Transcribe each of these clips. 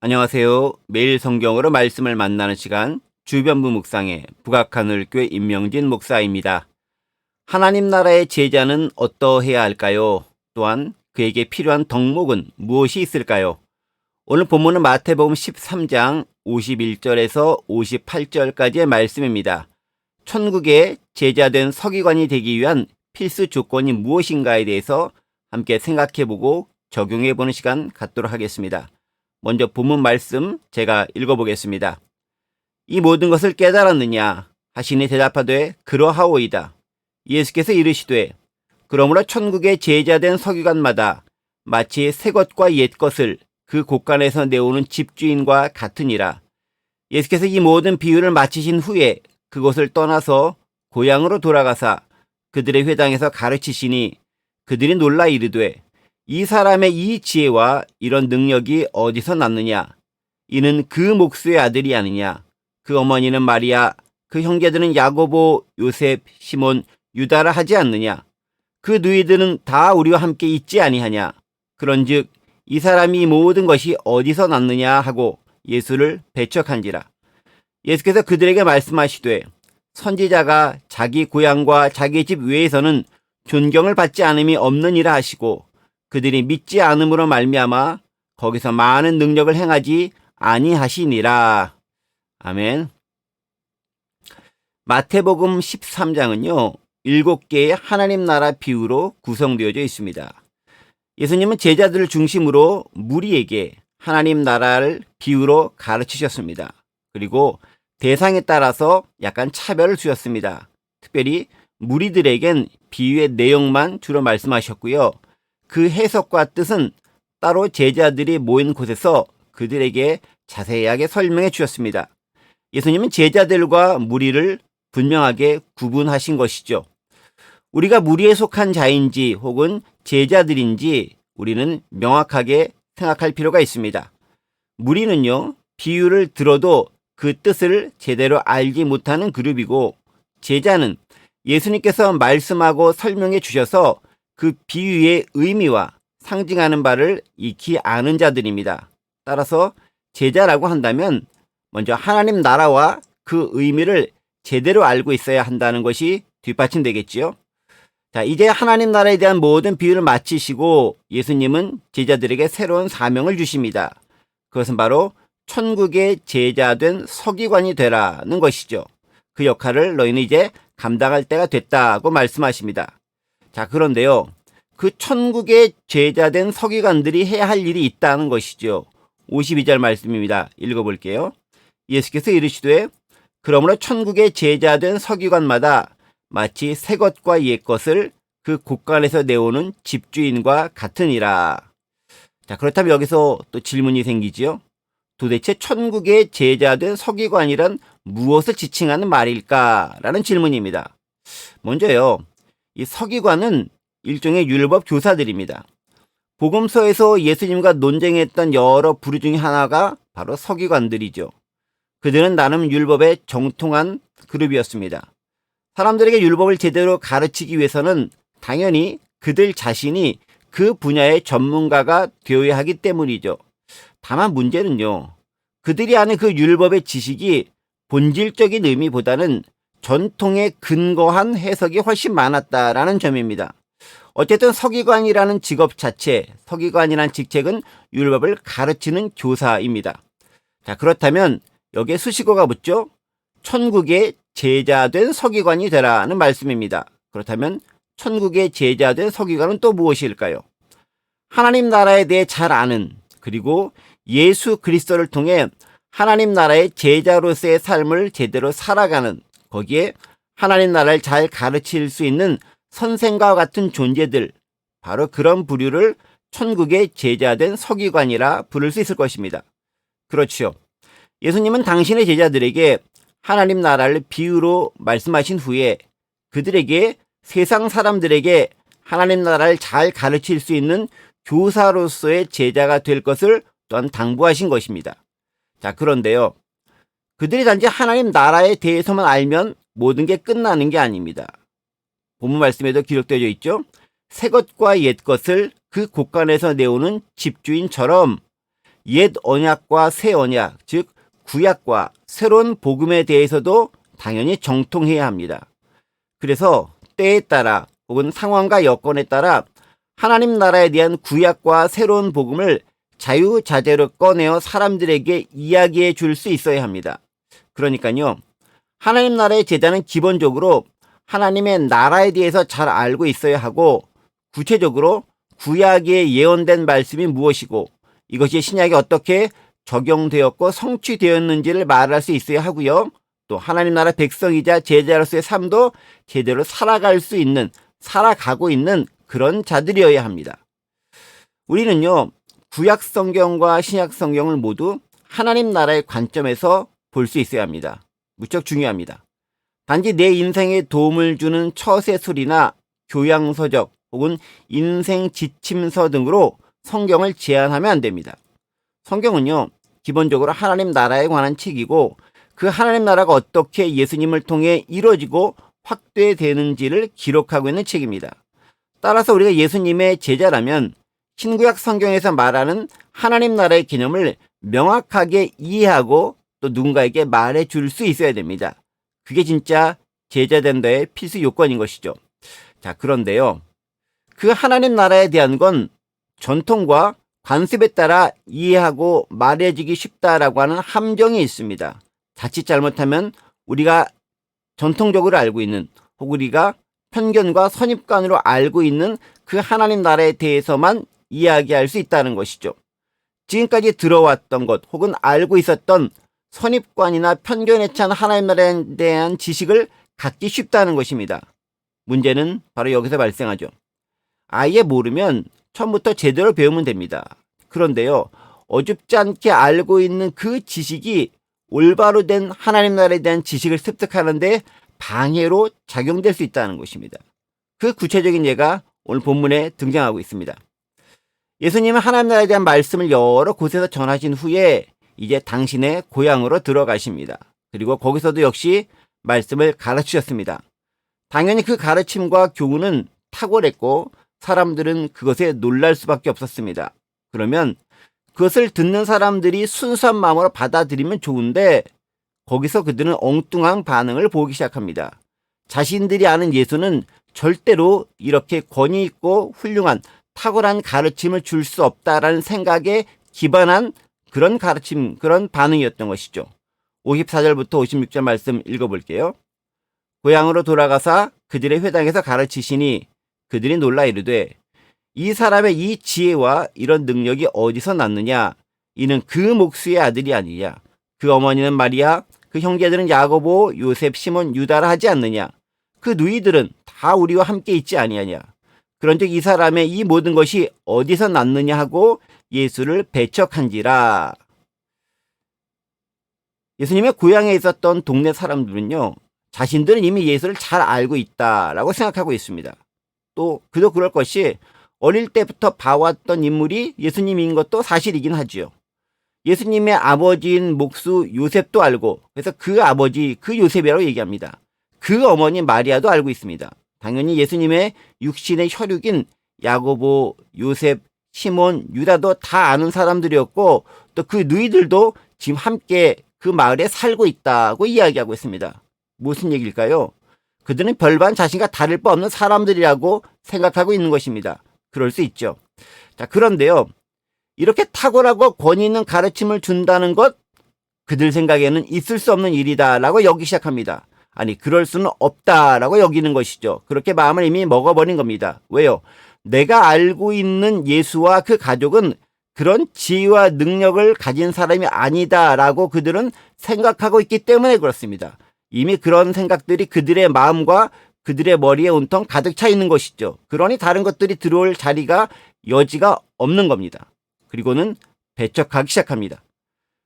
안녕하세요. 매일 성경으로 말씀을 만나는 시간 주변부 묵상의 북악하늘교회 임명진 목사입니다. 하나님 나라의 제자는 어떠해야 할까요? 또한 그에게 필요한 덕목은 무엇이 있을까요? 오늘 본문은 마태복음 13장 51절에서 58절까지의 말씀입니다. 천국의 제자된 서기관이 되기 위한 필수 조건이 무엇인가에 대해서 함께 생각해보고 적용해보는 시간 갖도록 하겠습니다. 먼저 본문 말씀 제가 읽어보겠습니다. 이 모든 것을 깨달았느냐 하시니 대답하되 그러하오이다. 예수께서 이르시되 그러므로 천국의 제자된 서기관마다 마치 새 것과 옛 것을 그 곳간에서 내오는 집주인과 같으니라. 예수께서 이 모든 비유를 마치신 후에 그곳을 떠나서 고향으로 돌아가사 그들의 회당에서 가르치시니 그들이 놀라 이르되 이 사람의 이 지혜와 이런 능력이 어디서 났느냐? 이는 그 목수의 아들이 아니냐? 그 어머니는 마리아, 그 형제들은 야고보, 요셉, 시몬, 유다라 하지 않느냐? 그 누이들은 다 우리와 함께 있지 아니하냐? 그런즉 이 사람이 모든 것이 어디서 났느냐 하고 예수를 배척한지라. 예수께서 그들에게 말씀하시되 선지자가 자기 고향과 자기 집 외에서는 존경을 받지 않음이 없느니라 하시고 그들이 믿지 않음으로 말미암아 거기서 많은 능력을 행하지 아니하시니라. 아멘. 마태복음 13장은요. 7개의 하나님 나라 비유로 구성되어져 있습니다. 예수님은 제자들을 중심으로 무리에게 하나님 나라를 비유로 가르치셨습니다. 그리고 대상에 따라서 약간 차별을 주셨습니다. 특별히 무리들에겐 비유의 내용만 주로 말씀하셨고요. 그 해석과 뜻은 따로 제자들이 모인 곳에서 그들에게 자세하게 설명해 주셨습니다. 예수님은 제자들과 무리를 분명하게 구분하신 것이죠. 우리가 무리에 속한 자인지 혹은 제자들인지 우리는 명확하게 생각할 필요가 있습니다. 무리는요, 비유를 들어도 그 뜻을 제대로 알지 못하는 그룹이고, 제자는 예수님께서 말씀하고 설명해 주셔서 그 비유의 의미와 상징하는 바를 익히 아는 자들입니다. 따라서 제자라고 한다면 먼저 하나님 나라와 그 의미를 제대로 알고 있어야 한다는 것이 뒷받침되겠지요. 자, 이제 하나님 나라에 대한 모든 비유를 마치시고 예수님은 제자들에게 새로운 사명을 주십니다. 그것은 바로 천국의 제자된 서기관이 되라는 것이죠. 그 역할을 너희는 이제 감당할 때가 됐다고 말씀하십니다. 자, 그런데요. 그 천국의 제자된 서기관들이 해야 할 일이 있다는 것이죠. 52절 말씀입니다. 읽어볼게요. 예수께서 이르시되 그러므로 천국의 제자된 서기관마다 마치 새 것과 옛 것을 그 곳간에서 내오는 집주인과 같으니라. 자, 그렇다면 여기서 또 질문이 생기지요. 도대체 천국의 제자된 서기관이란 무엇을 지칭하는 말일까라는 질문입니다. 먼저요. 이 서기관은 일종의 율법 교사들입니다. 복음서에서 예수님과 논쟁했던 여러 부류 중에 하나가 바로 서기관들이죠. 그들은 나름 율법에 정통한 그룹이었습니다. 사람들에게 율법을 제대로 가르치기 위해서는 당연히 그들 자신이 그 분야의 전문가가 되어야 하기 때문이죠. 다만 문제는요. 그들이 아는 그 율법의 지식이 본질적인 의미보다는 전통에 근거한 해석이 훨씬 많았다라는 점입니다. 어쨌든 서기관이라는 직업 자체, 서기관이라는 직책은 율법을 가르치는 교사입니다. 자, 그렇다면 여기에 수식어가 붙죠? 천국의 제자된 서기관이 되라는 말씀입니다. 그렇다면 천국의 제자된 서기관은 또 무엇일까요? 하나님 나라에 대해 잘 아는, 그리고 예수 그리스도를 통해 하나님 나라의 제자로서의 삶을 제대로 살아가는, 거기에 하나님 나라를 잘 가르칠 수 있는 선생과 같은 존재들, 바로 그런 부류를 천국의 제자된 서기관이라 부를 수 있을 것입니다. 그렇죠. 예수님은 당신의 제자들에게 하나님 나라를 비유로 말씀하신 후에 그들에게 세상 사람들에게 하나님 나라를 잘 가르칠 수 있는 교사로서의 제자가 될 것을 또한 당부하신 것입니다. 자, 그런데요. 그들이 단지 하나님 나라에 대해서만 알면 모든 게 끝나는 게 아닙니다. 본문 말씀에도 기록되어 있죠. 새 것과 옛 것을 그 곳간에서 내오는 집주인처럼 옛 언약과 새 언약, 즉 구약과 새로운 복음에 대해서도 당연히 정통해야 합니다. 그래서 때에 따라 혹은 상황과 여건에 따라 하나님 나라에 대한 구약과 새로운 복음을 자유자재로 꺼내어 사람들에게 이야기해 줄 수 있어야 합니다. 그러니까요, 하나님 나라의 제자는 기본적으로 하나님의 나라에 대해서 잘 알고 있어야 하고, 구체적으로 구약에 예언된 말씀이 무엇이고 이것이 신약에 어떻게 적용되었고 성취되었는지를 말할 수 있어야 하고요. 또 하나님 나라 백성이자 제자로서의 삶도 제대로 살아가고 있는 그런 자들이어야 합니다. 우리는요, 구약 성경과 신약 성경을 모두 하나님 나라의 관점에서 볼 수 있어야 합니다. 무척 중요합니다. 단지 내 인생에 도움을 주는 처세술이나 교양서적 혹은 인생 지침서 등으로 성경을 제한하면 안 됩니다. 성경은요, 기본적으로 하나님 나라에 관한 책이고, 그 하나님 나라가 어떻게 예수님을 통해 이루어지고 확대되는지를 기록하고 있는 책입니다. 따라서 우리가 예수님의 제자라면 신구약 성경에서 말하는 하나님 나라의 개념을 명확하게 이해하고 또 누군가에게 말해 줄 수 있어야 됩니다. 그게 진짜 제자된다의 필수 요건인 것이죠. 자, 그런데요, 그 하나님 나라에 대한 건 전통과 관습에 따라 이해하고 말해지기 쉽다라고 하는 함정이 있습니다. 자칫 잘못하면 우리가 전통적으로 알고 있는, 혹은 우리가 편견과 선입관으로 알고 있는 그 하나님 나라에 대해서만 이야기할 수 있다는 것이죠. 지금까지 들어왔던 것 혹은 알고 있었던 선입관이나 편견에 찬 하나님 나라에 대한 지식을 갖기 쉽다는 것입니다. 문제는 바로 여기서 발생하죠. 아예 모르면 처음부터 제대로 배우면 됩니다. 그런데요, 어줍지 않게 알고 있는 그 지식이 올바로 된 하나님 나라에 대한 지식을 습득하는데 방해로 작용될 수 있다는 것입니다. 그 구체적인 예가 오늘 본문에 등장하고 있습니다. 예수님은 하나님 나라에 대한 말씀을 여러 곳에서 전하신 후에 이제 당신의 고향으로 들어가십니다. 그리고 거기서도 역시 말씀을 가르치셨습니다. 당연히 그 가르침과 교훈은 탁월했고 사람들은 그것에 놀랄 수밖에 없었습니다. 그러면 그것을 듣는 사람들이 순수한 마음으로 받아들이면 좋은데 거기서 그들은 엉뚱한 반응을 보이기 시작합니다. 자신들이 아는 예수는 절대로 이렇게 권위 있고 훌륭한 탁월한 가르침을 줄 수 없다라는 생각에 기반한 그런 가르침, 그런 반응이었던 것이죠. 54절부터 56절 말씀 읽어볼게요. 고향으로 돌아가사 그들의 회당에서 가르치시니 그들이 놀라 이르되 이 사람의 이 지혜와 이런 능력이 어디서 났느냐? 이는 그 목수의 아들이 아니냐? 그 어머니는 마리아, 그 형제들은 야고보, 요셉, 시몬, 유다라 하지 않느냐? 그 누이들은 다 우리와 함께 있지 아니하냐? 그런즉 이 사람의 이 모든 것이 어디서 났느냐 하고 예수를 배척한지라. 예수님의 고향에 있었던 동네 사람들은요, 자신들은 이미 예수를 잘 알고 있다라고 생각하고 있습니다. 또 그도 그럴 것이 어릴 때부터 봐왔던 인물이 예수님인 것도 사실이긴 하지요. 예수님의 아버지인 목수 요셉도 알고, 그래서 그 아버지, 그 요셉이라고 얘기합니다. 그 어머니 마리아도 알고 있습니다. 당연히 예수님의 육신의 혈육인 야고보, 요셉, 시몬, 유다도 다 아는 사람들이었고, 또 그 누이들도 지금 함께 그 마을에 살고 있다고 이야기하고 있습니다. 무슨 얘기일까요? 그들은 별반 자신과 다를 바 없는 사람들이라고 생각하고 있는 것입니다. 그럴 수 있죠. 자, 그런데요, 이렇게 탁월하고 권위 있는 가르침을 준다는 것, 그들 생각에는 있을 수 없는 일이다라고 여기기 시작합니다. 아니, 그럴 수는 없다라고 여기는 것이죠. 그렇게 마음을 이미 먹어버린 겁니다. 왜요? 내가 알고 있는 예수와 그 가족은 그런 지혜와 능력을 가진 사람이 아니다라고 그들은 생각하고 있기 때문에 그렇습니다. 이미 그런 생각들이 그들의 마음과 그들의 머리에 온통 가득 차 있는 것이죠. 그러니 다른 것들이 들어올 자리가, 여지가 없는 겁니다. 그리고는 배척하기 시작합니다.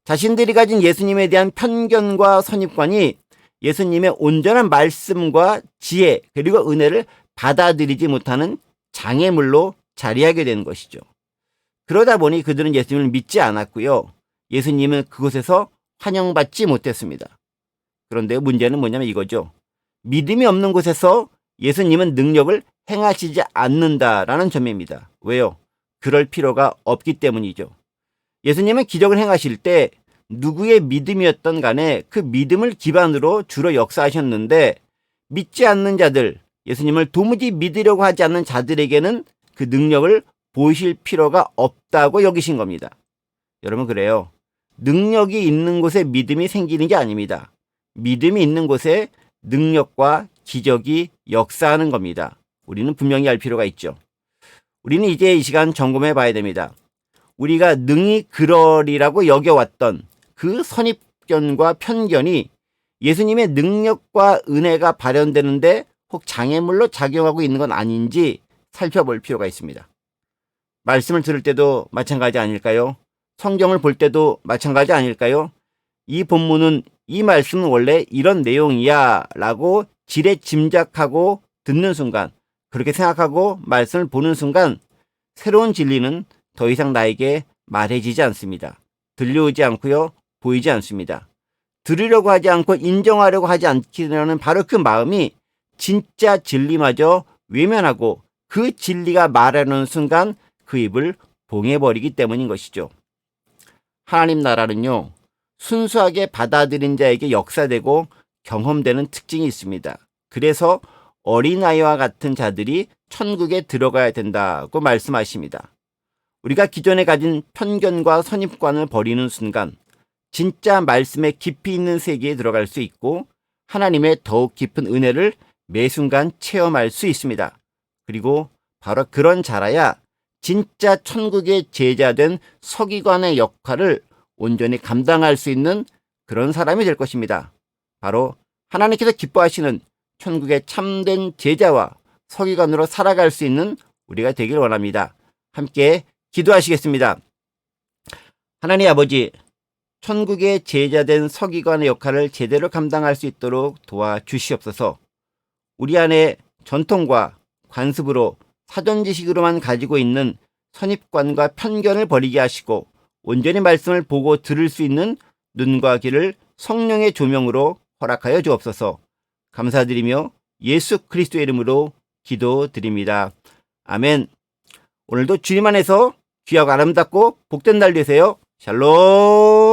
자신들이 가진 예수님에 대한 편견과 선입관이 예수님의 온전한 말씀과 지혜 그리고 은혜를 받아들이지 못하는 장애물로 자리하게 되는 것이죠. 그러다 보니 그들은 예수님을 믿지 않았고요. 예수님은 그곳에서 환영받지 못했습니다. 그런데 문제는 뭐냐면 이거죠. 믿음이 없는 곳에서 예수님은 능력을 행하시지 않는다라는 점입니다. 왜요? 그럴 필요가 없기 때문이죠. 예수님은 기적을 행하실 때 누구의 믿음이었던 간에 그 믿음을 기반으로 주로 역사하셨는데, 믿지 않는 자들, 예수님을 도무지 믿으려고 하지 않는 자들에게는 그 능력을 보이실 필요가 없다고 여기신 겁니다. 여러분, 그래요. 능력이 있는 곳에 믿음이 생기는 게 아닙니다. 믿음이 있는 곳에 능력과 기적이 역사하는 겁니다. 우리는 분명히 알 필요가 있죠. 우리는 이제 이 시간 점검해 봐야 됩니다. 우리가 능히 그러리라고 여겨왔던 그 선입견과 편견이 예수님의 능력과 은혜가 발현되는데 혹 장애물로 작용하고 있는 건 아닌지 살펴볼 필요가 있습니다. 말씀을 들을 때도 마찬가지 아닐까요? 성경을 볼 때도 마찬가지 아닐까요? 이 본문은, 이 말씀은 원래 이런 내용이야 라고 지레 짐작하고 듣는 순간, 그렇게 생각하고 말씀을 보는 순간 새로운 진리는 더 이상 나에게 말해지지 않습니다. 들려오지 않고요, 보이지 않습니다. 들으려고 하지 않고 인정하려고 하지 않기는 바로 그 마음이 진짜 진리마저 외면하고 그 진리가 말하는 순간 그 입을 봉해버리기 때문인 것이죠. 하나님 나라는요, 순수하게 받아들인 자에게 역사되고 경험되는 특징이 있습니다. 그래서 어린아이와 같은 자들이 천국에 들어가야 된다고 말씀하십니다. 우리가 기존에 가진 편견과 선입관을 버리는 순간 진짜 말씀의 깊이 있는 세계에 들어갈 수 있고 하나님의 더욱 깊은 은혜를 매 순간 체험할 수 있습니다. 그리고 바로 그런 자라야 진짜 천국의 제자된 서기관의 역할을 온전히 감당할 수 있는 그런 사람이 될 것입니다. 바로 하나님께서 기뻐하시는 천국의 참된 제자와 서기관으로 살아갈 수 있는 우리가 되길 원합니다. 함께 기도하시겠습니다. 하나님 아버지, 천국의 제자된 서기관의 역할을 제대로 감당할 수 있도록 도와주시옵소서. 우리 안에 전통과 관습으로 사전지식으로만 가지고 있는 선입관과 편견을 버리게 하시고 온전히 말씀을 보고 들을 수 있는 눈과 귀를 성령의 조명으로 허락하여 주옵소서. 감사드리며 예수 그리스도의 이름으로 기도드립니다. 아멘. 오늘도 주님 안에서 귀하고 아름답고 복된 날 되세요. 샬롬.